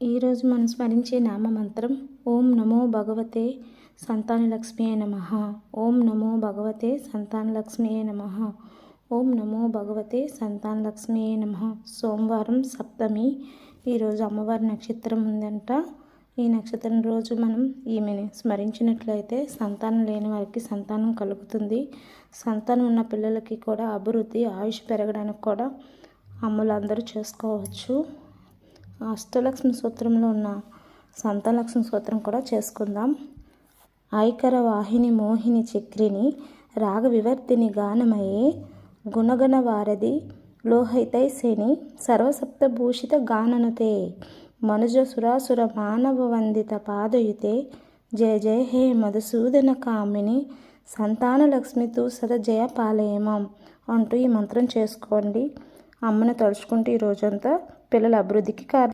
ఈరోజు మనం స్మరించే నామమంత్రం ఓం నమో భగవతే సంతానలక్ష్మియే నమః. ఓం నమో భగవతే సంతానలక్ష్మియే నమః. ఓం నమో భగవతే సంతానలక్ష్మియే నమః. సోమవారం సప్తమి. ఈరోజు అమ్మవారి నక్షత్రం ఉందంట. ఈ నక్షత్రం రోజు మనం ఈమెను స్మరించినట్లయితే సంతానం లేని వారికి సంతానం కలుగుతుంది. సంతానం ఉన్న పిల్లలకి కూడా అభివృద్ధి, ఆయుష్ పెరగడానికి కూడా అమ్మలందరూ చేసుకోవచ్చు. అష్టలక్ష్మి సూత్రంలో ఉన్న సంతానలక్ష్మి సూత్రం కూడా చేసుకుందాం. ఐకర వాహిని మోహిని చక్రిని రాగ వివర్తిని గానమయే గుణగణ వారధి లోహితైసేని సర్వసప్తభూషిత గాననుతే మనుజ సురాసుర మానవ వందిత పాదయుతే జయ జయ హే మధుసూదన కామిని సంతానలక్ష్మితో సద జయ పాలయమం అంటూ ఈ మంత్రం చేసుకోండి. అమ్మను తలుచుకుంటూ ఈ రోజంతా పిల్లల అభివృద్ధికి కారణం.